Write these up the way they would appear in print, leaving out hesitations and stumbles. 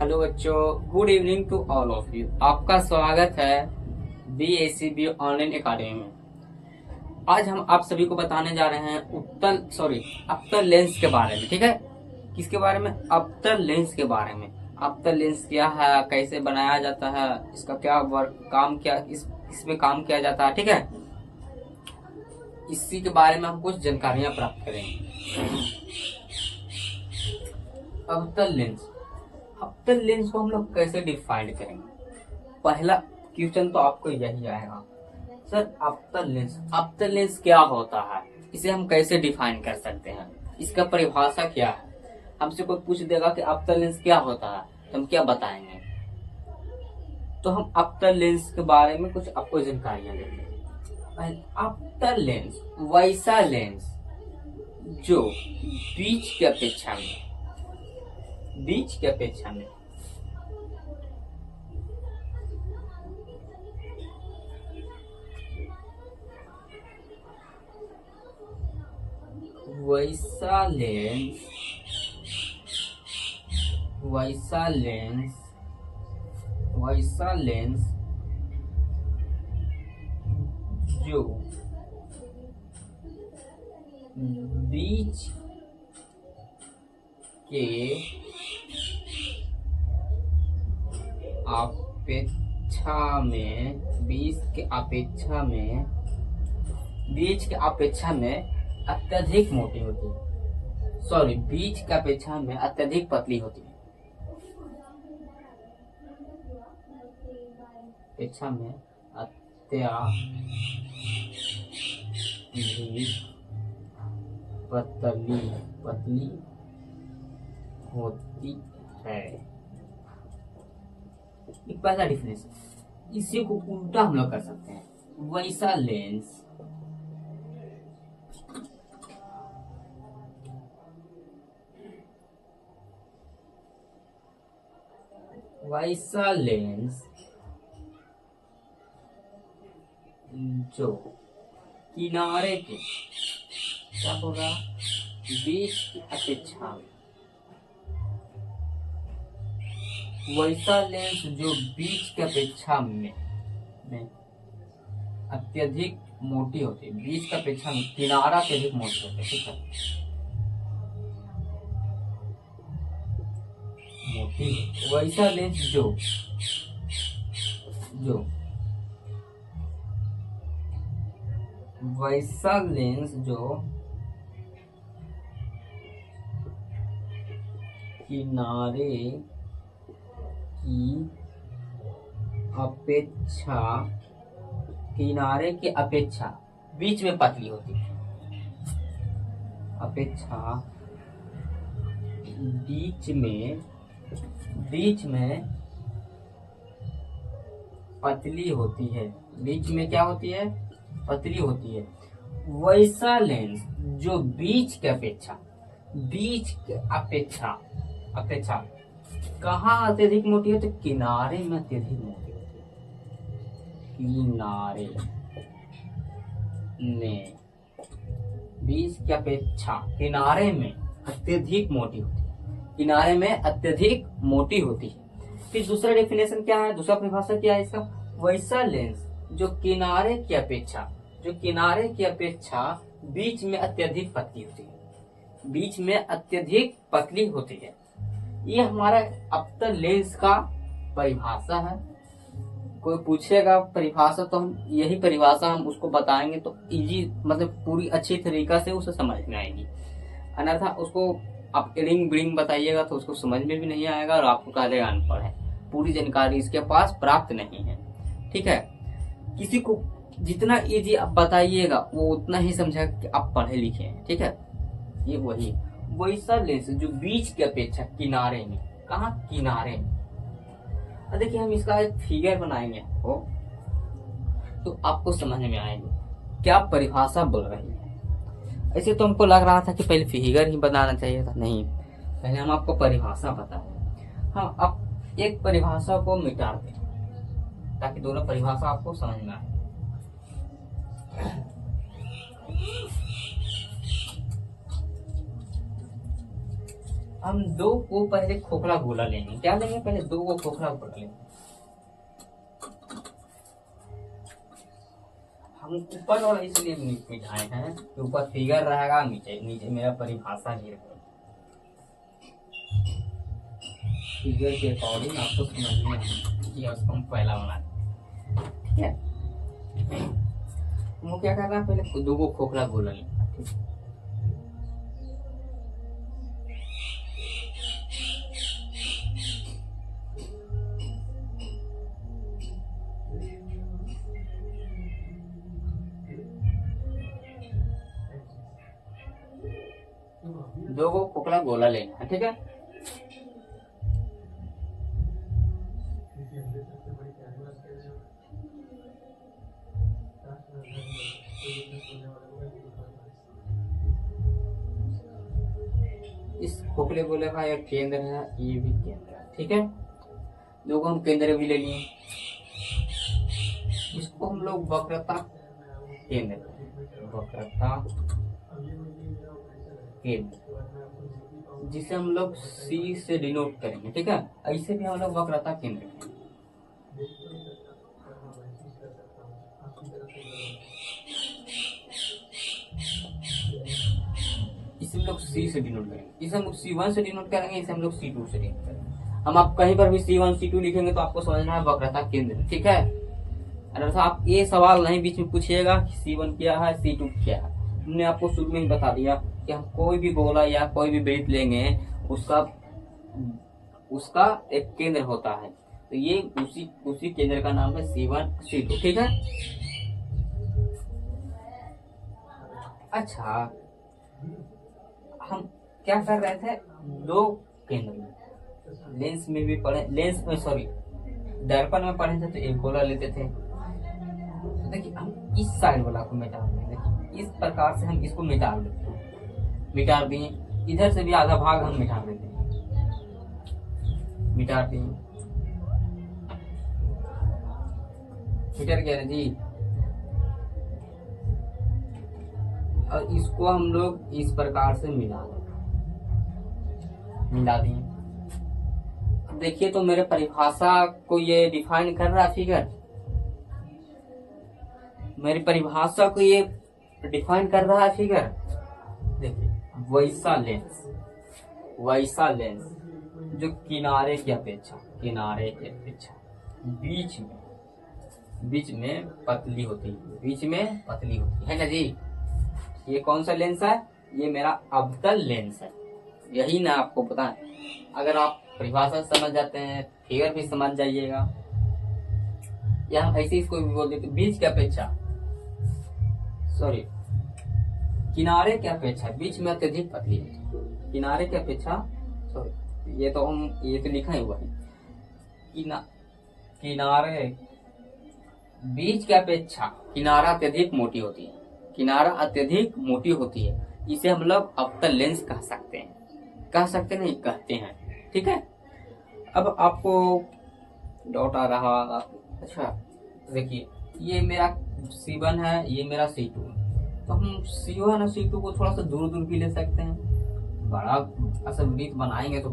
Hello बच्चों, good evening to all of you. आपका स्वागत है BACB ऑनलाइन एकेडमी में। आज हम आप सभी को बताने जा रहे हैं अवतल लेंस के बारे में। ठीक है, किसके बारे में? अवतल लेंस के बारे में। अवतल लेंस क्या है, कैसे बनाया जाता है, इसका क्या इसमें काम किया जाता है। ठीक है, इसी के बारे में हम कुछ जानकारियां प्राप्त करेंगे। अवतल लेंस को हम लोग कैसे डिफाइन करेंगे? पहला क्वेश्चन तो आपको यही आएगा, सर अवतल लेंस क्या होता है, इसे हम कैसे डिफाइन कर सकते हैं, इसका परिभाषा क्या है। हमसे कोई पूछ देगा कि अवतल लेंस क्या होता है तो हम क्या बताएंगे? तो हम अवतल लेंस के बारे में कुछ आपको जानकारियां देंगे। अवतल लेंस वैसा लेंस जो बीच की अपेक्षा में वैसा लेंस जो बीच के अपेक्षा में अत्यधिक मोटी होती है। बीच की अपेक्षा में अत्यधिक पतली होती है। अपेक्षा में अत्यधिक पतली होती है। एक पहला डिफिनेशन। इसी को उल्टा हम लोग कर सकते हैं। वैसा लेंस जो किनारे के क्या होगा, बीच की अपेक्षा में, वैसा लेंस जो बीच की अपेक्षा में अत्यधिक मोटी होती है। बीच की अपेक्षा में किनारा अत्यधिक मोटी होती है। ठीक है, मोटी वैसा लेंस जो किनारे की अपेक्षा बीच में पतली होती है। बीच में पतली होती है। बीच में क्या होती है? पतली होती है। वैसा लेंस जो बीच की अपेक्षा कहाँ अत्यधिक मोटी है? तो किनारे में अत्यधिक मोटी होती है। बीच की अपेक्षा किनारे में अत्यधिक मोटी होती है। फिर दूसरा डेफिनेशन क्या है, दूसरा परिभाषा क्या है इसका? वैसा लेंस जो किनारे की अपेक्षा बीच में अत्यधिक पतली होती है। ये हमारा अवतल लेंस का परिभाषा है। कोई पूछेगा परिभाषा तो हम यही परिभाषा हम उसको बताएंगे तो इजी, मतलब पूरी अच्छी तरीका से उसे समझ में आएगी। अन्यथा उसको आप एडिंग बिडिंग बताइएगा तो उसको समझ में भी नहीं आएगा और आपको कह देगा अनपढ़ है। पूरी जानकारी इसके पास प्राप्त नहीं है। ठीक है, किसी को जितना इजी आप बताइएगा वो उतना ही समझेगा कि आप पढ़े लिखे हैं। ठीक है, ये वही वैसा लेंस जो बीच की अपेक्षा किनारे में, कहाँ किनारे में। देखिए हम इसका एक फिगर बनाएंगे तो आपको समझ में आएगी क्या परिभाषा बोल रही है। ऐसे तो हमको लग रहा था कि पहले फिगर ही बनाना चाहिए था, नहीं, पहले हम आपको परिभाषा बताएं। हाँ, अब एक परिभाषा को मिटा दें ताकि दोनों परिभाषा आपको समझ में आए। हम दो को पहले खोखला गोला लेंगे। क्या लेंगे? पहले दो को खोखला गोला लेंगे। हम ऊपर और इसलिए मिटाए हैं कि ऊपर फिगर रहेगा, नीचे नीचे मेरा परिभाषा ही रहेगा। फिगर के अकॉर्डिंग आपको समझ में आएगा। उसको हम पहला बना, ठीक है। वो क्या करना है, पहले दो को खोखला गोला लेना, ठीक है। दो को खोखला गोला लेना है, ठीक है। इस खोखले गोले का एक केंद्र है, ये भी केंद्र है, ठीक है। दो को हम केंद्र भी ले लिए। इसको हम लोग वक्रता केंद्र, वक्रता केंद्र, जिसे हम लोग C से डिनोट करेंगे, ठीक है। ऐसे भी हम लोग वक्रता केंद्र करेंगे। इसे हम लोग C से डिनोट करेंगे, इसे हम लोग C1 से डिनोट करेंगे, इसे हम लोग C2 से डिनोट करेंगे। हम आप कहीं पर भी C1 C2 लिखेंगे तो आपको समझना है वक्रता केंद्र, ठीक है। अगर आप ये सवाल नहीं बीच में पूछिएगा कि C1 क्या है C2 क्या है। हमने आपको शुरू में ही बता दिया कि हम कोई भी गोला या कोई भी वृत्त लेंगे, उसका एक केंद्र होता है। तो ये उसी केंद्र का नाम है C1 C2, ठीक है। अच्छा, हम क्या कर रहे थे, दो केंद्र में लेंस में भी पढ़े, लेंस में सॉरी दर्पण में पढ़े थे तो एक गोला लेते थे। तो देखिए हम इस साइड वाला को मिटा देंगे, इस प्रकार से हम इसको मिटा देते हैं, मिटा दिए। इधर से भी आधा भाग हम मिटा देते हैं, मिटाते हैं। मिटर गया ना जी। और इसको हम लोग इस प्रकार से मिला दिए। अब देखिए तो मेरे परिभाषा को ये डिफाइन कर रहा है फिगर, मेरी परिभाषा को ये डिफाइन कर रहा है फिगर। देखिए वैसा लेंस जो किनारे की अपेक्षा बीच में पतली होती है ना जी। ये कौन सा लेंस है? ये मेरा अवतल लेंस है। यही ना आपको पता है। अगर आप परिभाषा समझ जाते हैं, फिगर भी समझ जाइएगा। या हम ऐसे इसको भी बोल देते, बीच की अपेक्षा किनारे की अपेक्षा बीच में अत्यधिक पतली है। किनारे की अपेक्षा ये तो लिखा ही हुआ है। किनारे बीच की अपेक्षा किनारा अत्यधिक मोटी होती है। इसे हम लोग अवतल लेंस कह सकते हैं, ठीक है। अब आपको डाउट आ रहा। अच्छा देखिए, ये मेरा C1 है, ये मेरा C2 है। तो हम C1 और C2 को थोड़ा सा दूर भी ले सकते हैं। बड़ा असल वृत्त बनाएंगे तो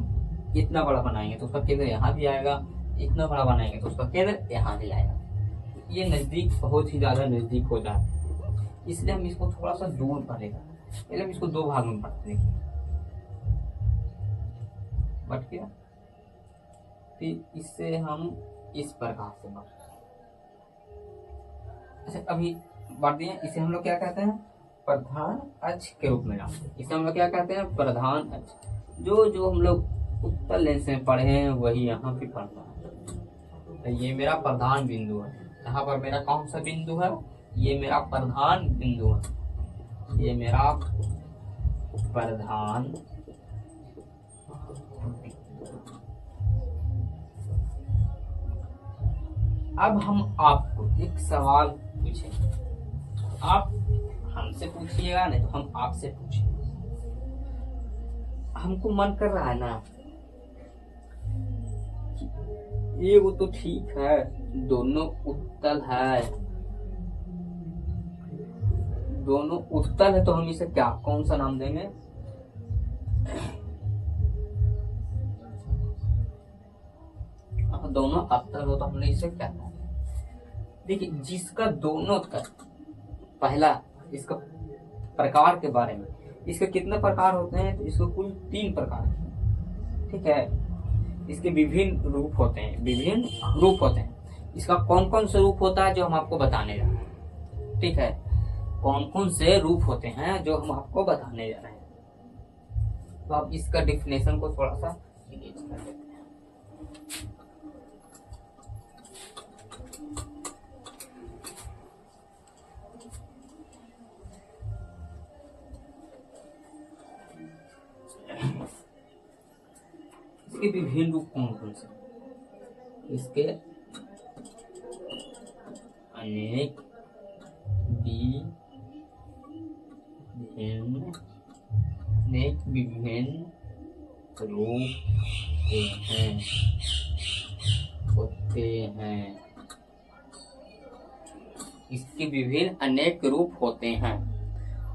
इतना बड़ा बनाएंगे तो उसका केंद्र यहाँ भी आएगा, इतना बड़ा बनाएंगे तो उसका केंद्र यहाँ भी आएगा। ये नजदीक, बहुत ही ज्यादा नजदीक हो जाता है, इसलिए हम इसको थोड़ा सा दूर पड़ेगा। पहले हम इसको दो भाग में पढ़ते हैं, बट गया। फिर इससे हम इस प्रकार से बढ़। अच्छा अभी बढ़ दिए। इसे हम लोग क्या कहते हैं? प्रधान अक्ष के रूप में नाम। इसे हम लोग क्या कहते हैं? प्रधान अक्ष। जो हम लोग उत्तल लेंस में पढ़े हैं वही यहाँ पे पढ़ना है। तो ये मेरा प्रधान बिंदु है। यहाँ पर मेरा कौन सा बिंदु है? ये मेरा प्रधान बिंदु है। ये मेरा प्रधान अब हम आपको एक सवाल पूछेंगे, आप हमसे पूछिएगा नहीं तो हम आपसे पूछेंगे। हमको मन कर रहा है ना, ये वो तो ठीक है, दोनों उत्तल है, तो हम इसे क्या कौन सा नाम देंगे? दोनों अवतल हो तो हमने इसे क्या कहा? देखिए, जिसका दोनों का पहला इसका प्रकार के बारे में, इसके कितने प्रकार होते हैं? तो इसके कुल 3 प्रकार हैं, ठीक है। इसके विभिन्न रूप होते हैं, विभिन्न रूप होते हैं। इसका कौन कौन से रूप होता है जो हम आपको बताने जा रहे हैं, ठीक है। कौन कौन से रूप होते हैं जो हम आपको बताने जा रहे हैं। तो आप इसका डिफिनेशन को थोड़ा सा इरेज कर देते हैं। इसके विभिन्न रूप कौन कौन से? इसके अनेक विभिन्न रूप होते हैं। इसके विभिन्न अनेक रूप होते हैं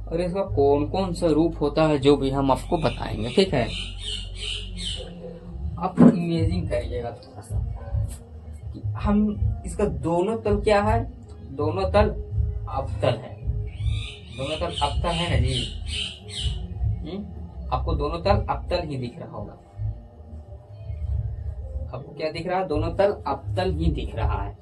और इसका कौन कौन सा रूप होता है जो भी हम आपको बताएंगे, ठीक है। आप इमेजिन करिएगा थोड़ा सा कि हम इसका दोनों तल क्या है? दोनों तल अवतल है। दोनों तल अवतल है ना जी। आपको दोनों तल अवतल ही दिख रहा होगा। आपको क्या दिख रहा है? दोनों तल अवतल ही दिख रहा है।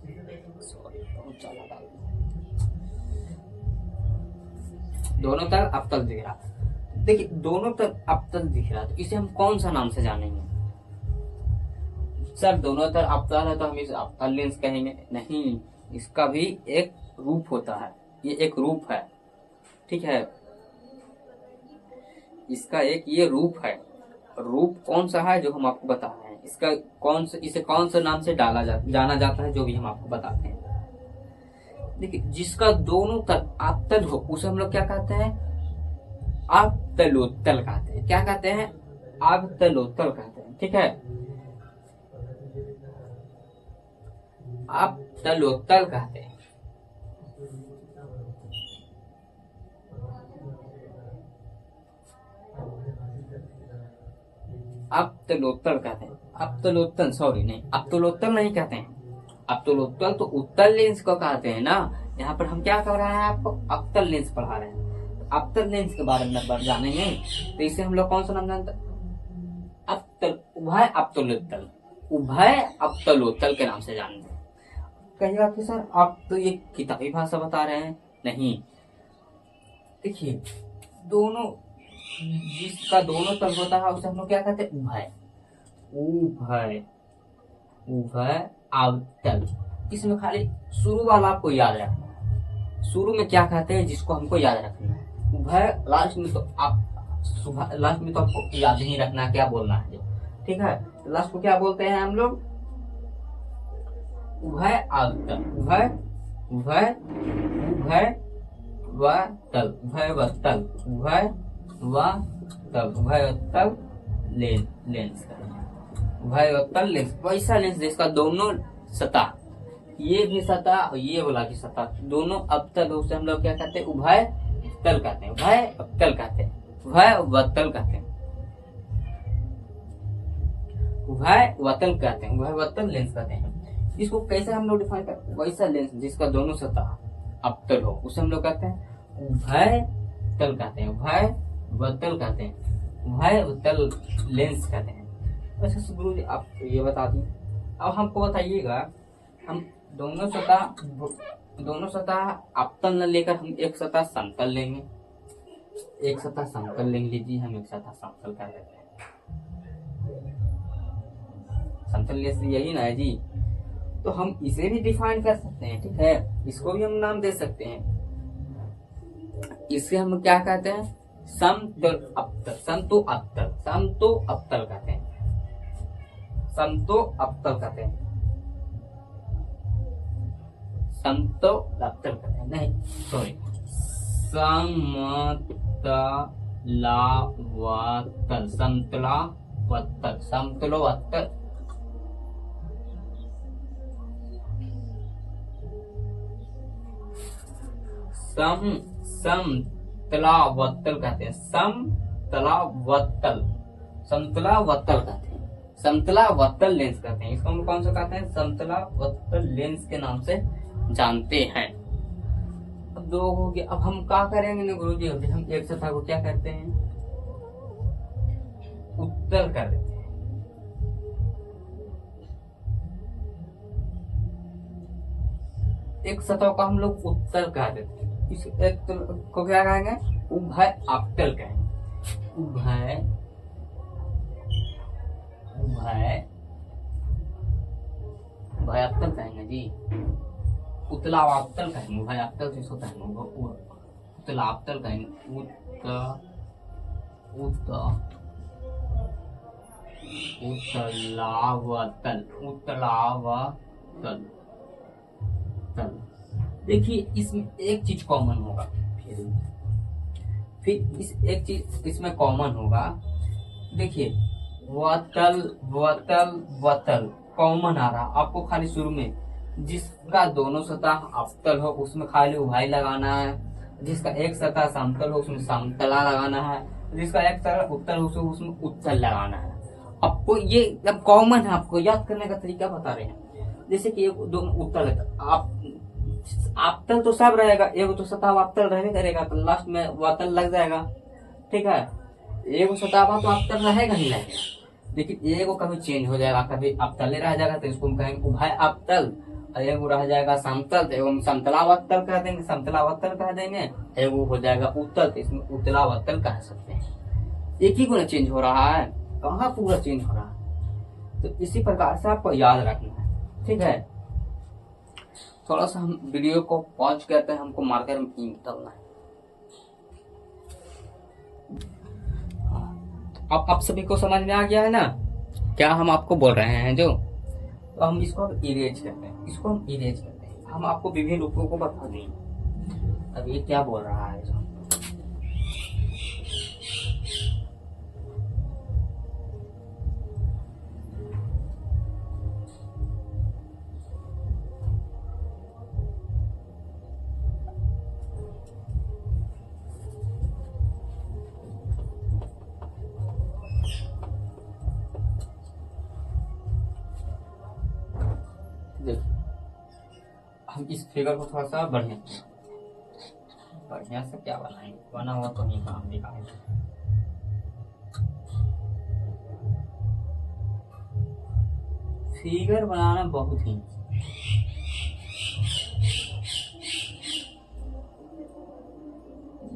दोनों तल अवतल दिख रहा है। देखिए, दोनों तल अवतल दिख रहा है तो इसे हम कौन सा नाम से जानेंगे? सर, दोनों तरफ अवतल है तो हम इसे अवतल लेंस कहेंगे? नहीं, इसका भी एक रूप होता है। ये एक रूप है, ठीक है। इसका एक ये रूप है। रूप कौन सा है जो हम आपको बता रहे हैं? इसका इसे कौन से नाम से जाना जाता है जो भी हम आपको बताते हैं। देखिए, जिसका दोनों तरफ अवतल हो उसे हम लोग क्या कहते हैं? अवतलोत्तल कहते हैं। क्या कहते हैं? अवतलोत्तल कहते हैं, ठीक है। अवतलोत्तल कहते हैं। अवतलोत्तल कहते हैं। अवतलोत्तल, सॉरी नहीं, अवतलोत्तल नहीं कहते हैं। अवतलोत्तल तो उत्तल लेंस को कहते हैं ना। यहाँ पर हम क्या कर रहे हैं? आपको अवतल लेंस पढ़ा रहे हैं। अवतल लेंस के बारे में जानेंगे तो इसे हम लोग कौन सा नाम जानते हैं? अवतल, उभय अवतलोत्तल, उभय अवतलोत्तल के नाम से जानते हैं। कहिएगा कि सर आप तो ये किताबी भाषा बता रहे हैं। नहीं, देखिए, दोनों जिसका दोनों तल होता है उसे हम लोग क्या कहते हैं? उभय, उभय, उभय अवतल। इसमें खाली शुरू वाला आपको याद रखना है। शुरू में क्या कहते हैं जिसको हमको याद रखना है? उभय। लास्ट में तो आपको याद नहीं रखना क्या बोलना है, ठीक है। लास्ट को क्या बोलते हैं हम लोग? उभय अवतल, उभय, उभय, उभय वतल, उभय वतल, उभय वतल, उभय वतल लेंस, उभय वतल लेंस। वैसा लेंस जिसका दोनों सतह, ये भी सतह और ये वाला भी सतह दोनों अवतल हो उसे हम लोग क्या कहते हैं? उभय तल कहते हैं, उभय अवतल कहते हैं, उभय वतल कहते हैं, उभय वतल कहते हैं, उभय वतल लेंस कहते हैं। इसको कैसे हम लोग डिफाइन करते हैं? वैसा लेंस जिसका दोनों सतह अवतल हो उसे हम लोग कहते हैं उभय तल कहते हैं, उभय वतल कहते हैं, उभय वतल लेंस कहते हैं। वैसे गुरु जी आप ये बता दिए। अब हमको बताइएगा, हम दोनों सतह अवतल न लेकर हम एक सतह समतल लेंगे। एक सतह समतल ले लीजिए, हम एक सतह समतल कर लेते हैं। समतल लेंस यही ना है जी। तो हम इसे भी डिफाइन कर सकते हैं, ठीक है। इसको भी हम नाम दे सकते हैं। इसे हम क्या कहते हैं? समतल अवतल, समतो अवतल, समतो अवतल कहते हैं, समतो अवतल कहते हैं, समतो अवतल कहते हैं। नहीं, सॉरी, समतलावतल, समतलावतल, समतलावतल, समतलावतल कहते हैं, समतलावतल, समतलावतल कहते हैं, समतलावतल लेंस कहते हैं। इसको हम कौन सा कहते हैं? समतलावतल लेंस के नाम से जानते हैं। अब दो हो गया। अब हम क्या करेंगे ना गुरुजी, हम एक सतह को क्या करते हैं? उत्तल कर देते हैं। एक सतह को हम लोग उत्तल कह देते हैं। इस एक को क्या कहेंगे? उभय आपतल कहेंगे। उभय आपतल कहेंगे जी। उत्तलावाप्तल कहेंगे। उभयाप्तल से इसको कहेंगे उत्तलाप्तल कहेंगे। उत्तलावतल। देखिए इसमें एक चीज कॉमन होगा, फिर इस एक चीज इसमें कॉमन होगा। देखिए वतल वतल वतल कॉमन आ रहा आपको। खाली शुरू में जिसका दोनों सतह अवतल हो उसमें खाली उभाई लगाना है, जिसका एक सतह समतल हो उसमें समतला लगाना है, जिसका एक सतह उत्तल हो उसमें उत्तल लगाना है। आपको ये एकदम कॉमन है, आपको याद करने का तरीका बता रहे हैं। जैसे कि एक दोनों उत्तल है, आपतल तो सब रहेगा, एक तो सतह आपतल रहने करेगा तो लास्ट में वातल लग जाएगा, ठीक है। एक सतह तो आपतल रहेगा ही रहेगा, लेकिन एक कभी चेंज हो जाएगा, कभी आपतले रह जाएगा तो इसको हम कहेंगे उभय आपतल, और एक रह जाएगा समतल तो एवं समतलावतल कह देंगे, समतलावतल कह देंगे। एक हो जाएगा उत्तल तो इसमें उत्तलावतल कह सकते हैं। एक ही गुना चेंज हो रहा है, कहाँ पूरा चेंज हो रहा है। तो इसी प्रकार से आपको याद रखना है, ठीक है। थोड़ा सा हम वीडियो को पॉज करते हैं, हमको मार्कर में निकलना है। अब आप सभी को समझ में आ गया है ना क्या हम आपको बोल रहे हैं जो। तो हम इसको इरेज करते हैं, इसको हम इरेज करते हैं। हम आपको विभिन्न रूपों को बता देंगे। अब ये क्या बोल रहा है जो, हम इस फिगर को थोड़ा सा बढ़िया से क्या बनाएंगे, बना हुआ तो नहीं काम दिखाएंगे। फिगर बनाना बहुत ही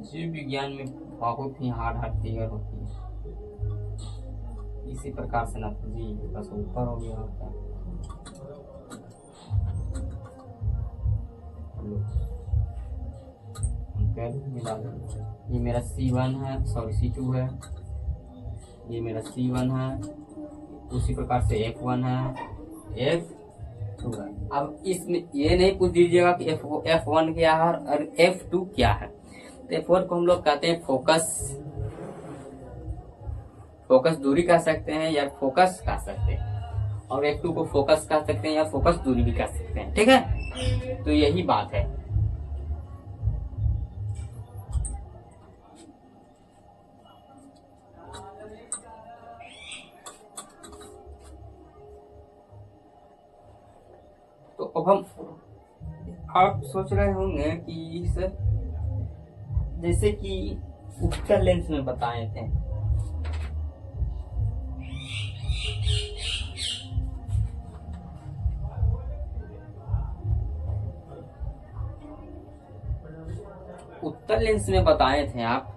जीव विज्ञान में बहुत ही हार्ड फिगर होती है। इसी प्रकार से ना जी बस ऊपर हो गया होता है। ये मेरा C1 है, सॉरी C2 है, ये मेरा C1 है, उसी प्रकार से F1 है, F2 है। अब इसमें ये नहीं पूछ दीजिएगा कि F1 क्या है और F2 क्या है। तो F1 को हम लोग कहते हैं फोकस दूरी कह सकते हैं या फोकस कह सकते हैं, और F2 को फोकस कह सकते हैं या फोकस दूरी भी कह सकते हैं, ठीक है। तो यही बात है। तो अब हम आप सोच रहे होंगे कि जैसे कि उत्तल लेंस में बताए थे, उत्तल लेंस में बताए थे आप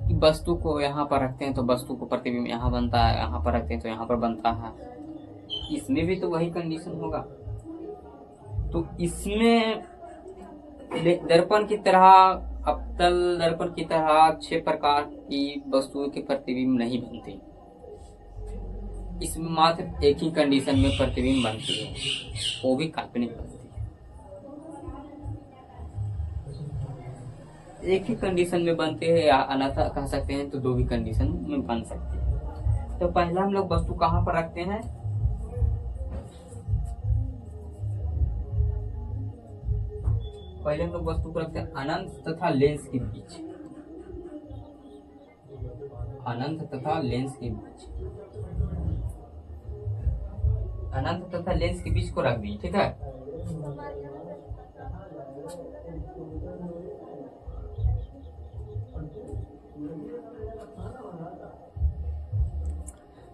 कि वस्तु को यहाँ पर रखते हैं तो वस्तु को प्रतिबिंब यहाँ बनता है, यहाँ पर रखते हैं तो यहाँ पर बनता है। इसमें भी तो वही कंडीशन होगा। तो इसमें दर्पण की तरह, अवतल दर्पण की तरह 6 प्रकार की वस्तुओं के प्रतिबिंब नहीं बनते। इसमें मात्र एक ही कंडीशन में प्रतिबिंब बनती है, वो भी काल्पनिक बनती है। एक ही कंडीशन में बनते हैं या अन्यथा कह सकते हैं तो 2 भी कंडीशन में बन सकते हैं। तो पहला हम लोग वस्तु कहाँ पर रखते हैं? पहले हम लोग वस्तु को रखते हैं अनंत तथा लेंस के बीच। अनंत तथा लेंस के बीच, अनंत तथा लेंस के बीच को रख दी, ठीक है।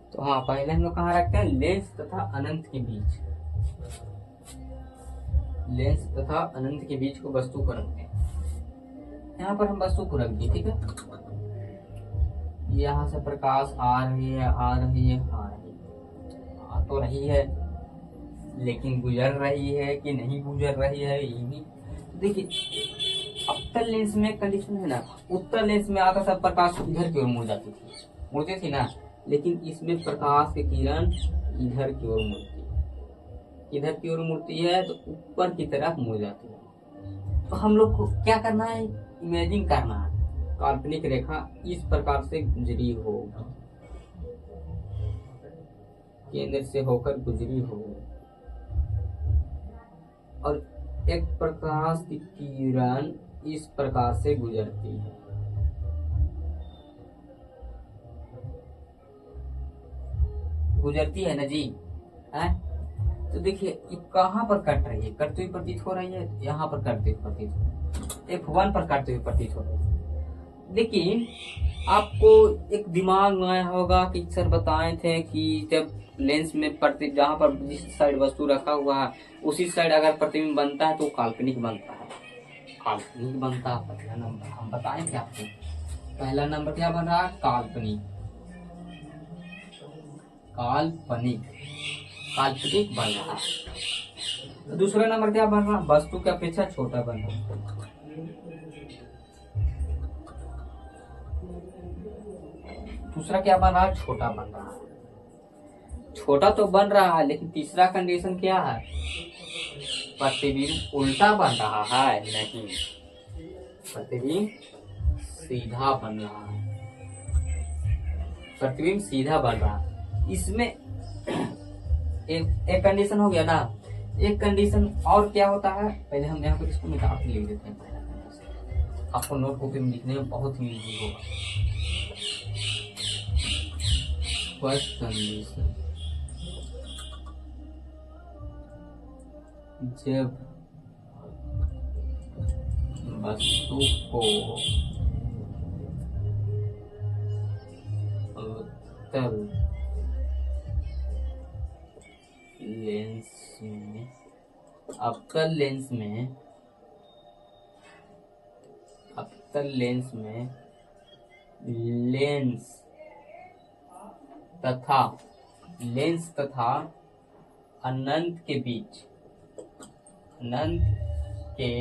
तो हाँ, पहले हम लोग कहाँ रखते हैं, लेंस तथा अनंत के बीच, लेंस तथा अनंत के बीच को वस्तु को रखते हैं। यहाँ पर हम वस्तु को रख दिए, ठीक है। यहाँ से प्रकाश आ रही है, आ रही है, आ रही है, आ तो रही है, लेकिन गुजर रही है कि नहीं गुजर रही है, ये भी देखिए। अवतल लेंस में कंडीशन है ना, उत्तर लेंस में आता था प्रकाश इधर की ओर मुड़ जाती थी, मुड़ती थी ना, लेकिन इसमें प्रकाश की किरण इधर की ओर मुड़ती है, इधर की ओर मुड़ती है तो ऊपर की तरफ मुड़ जाती है। तो हम लोग को क्या करना है, इमेजिंग करना है, काल्पनिक रेखा इस प्रकार से गुजरी हो, केंद्र से होकर गुजरी हो, और एक प्रकाश की किरण इस प्रकार से गुजरती है। गुजरती है ना जी, है? तो देखिए ये कहाँ पर कट रही है, कटती हुई प्रतीत हो रही है, यहाँ पर कटती हुई प्रतीत हो रही है, F1 पर कटती हुई प्रतीत हो रही है। लेकिन आपको एक दिमाग में आया होगा कि सर बताए थे कि जब लेंस में प्रति जहाँ पर जिस साइड वस्तु रखा हुआ है उसी साइड अगर प्रतिबिंब बनता है तो काल्पनिक बनता है, काल्पनिक बनता है। पहला नंबर हम बताएं क्या आपको, पहला नंबर क्या बन रहा है, काल्पनिक, काल्पनिक, काल्पनिक बन रहा है। तो दूसरा नंबर क्या बन रहा है, वस्तु की अपेक्षा छोटा बन रहा है। दूसरा क्या बन रहा है, छोटा बन रहा है। छोटा तो बन रहा है, लेकिन तीसरा कंडीशन क्या है, प्रतिबिंब उल्टा बन रहा है, नहीं, प्रतिबिंब सीधा बन रहा है, प्रतिबिंब सीधा बन रहा है। इसमें एक कंडीशन हो गया ना, एक कंडीशन और क्या होता है, पहले हम यहाँ पर इसको मिटा के लिख देते हैं। पहला कंडीशन आपको नोटबुक में लिखने में बहुत ही इजी होगा। फर्स्ट कंडीशन, जब वस्तु को अवतल लेंस में, अवतल लेंस में, अवतल लेंस में लेंस तथा अनंत के बीच, अनंत के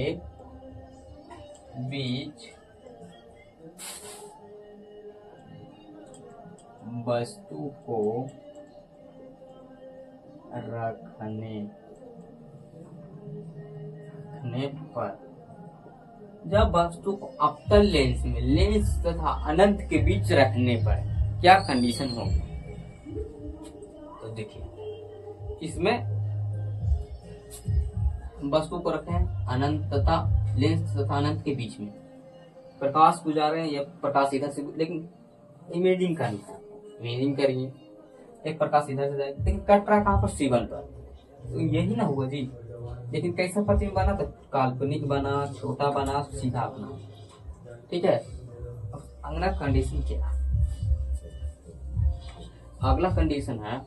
बीच वस्तु को रखने पर, जब वस्तु को अवतल लेंस में लेंस तथा अनंत के बीच रखने पर क्या कंडीशन होगी। तो देखिए इसमें वस्तु को रखे हैं अनंत तथा लेंस तथा अनंत के बीच में, प्रकाश गुजारे हैं या प्रकाश इधर से, लेकिन इमेजिंग करनी है, इमेजिंग करिए एक प्रकाश इधर से जाएगा, लेकिन कट रहा कहाँ पर, C1 पर, तो यही ना हुआ जी। लेकिन कैसा प्रतिबिंब बना, तो काल्पनिक बना, छोटा बना, सीधा बना, ठीक है। अगला कंडीशन क्या, अगला कंडीशन है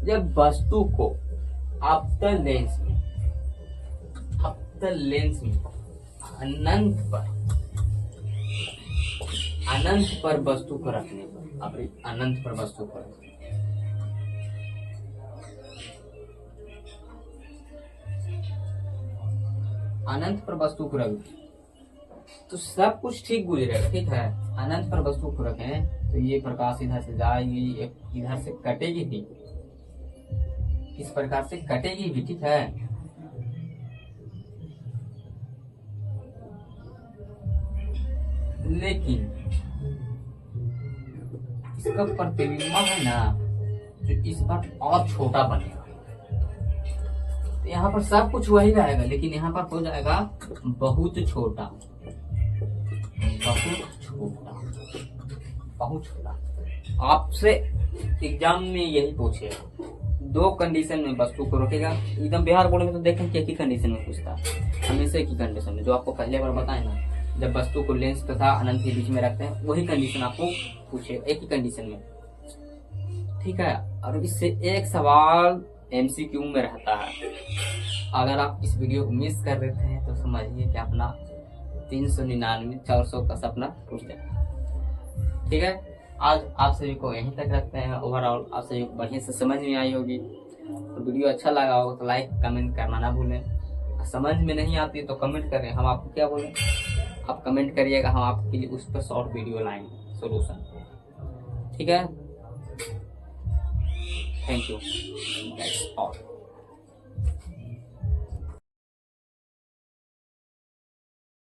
जब वस्तु को अवतल लेंस में, अवतल लेंस में अनंत पर वस्तु को रखने पर, अनंत पर वस्तु को रखने, अनंत पर वस्तु को रख तो सब कुछ ठीक गुजरेगा, ठीक है। अनंत पर वस्तु को रखें तो ये प्रकाश इधर से जाएगी, इधर से कटेगी भी, इस प्रकार से कटेगी भी, ठीक है। लेकिन इसका प्रतिबिंब है ना, जो इस बार और छोटा बनेगा, तो यहाँ पर सब कुछ वही रहेगा, लेकिन यहाँ पर हो जाएगा बहुत छोटा, बहुत छोटा, बहुत छोटा। आपसे एग्जाम में यही पूछेगा, 2 कंडीशन में वस्तु को रोकेगा। एकदम बिहार बोर्ड में तो देखें एक ही कंडीशन में पूछता है, हमेशा एक ही कंडीशन में, जो आपको पहले बार बताए ना, जब वस्तु को लेंस तथा अनंत के बीच में रखते हैं, वही कंडीशन आपको पूछेगा, एक ही कंडीशन में। ठीक है। और इससे एक सवाल एमसीक्यू में रहता है। अगर आप इस वीडियो को मिस कर देते हैं तो समझिए कि अपना 399 400 का सपना टूट जाएगा। ठीक है। आज आप सभी को यहीं तक रखते हैं। ओवरऑल आप सभी को बढ़िया से समझ में आई होगी। तो वीडियो अच्छा लगा हो तो लाइक कमेंट करना ना भूलें। समझ में नहीं आती तो कमेंट करें, हम आपको क्या बोलें, आप कमेंट करिएगा, हम आपके लिए उस पर शॉर्ट वीडियो लाएंगे सोल्यूशन। ठीक है। Thank you. That's all.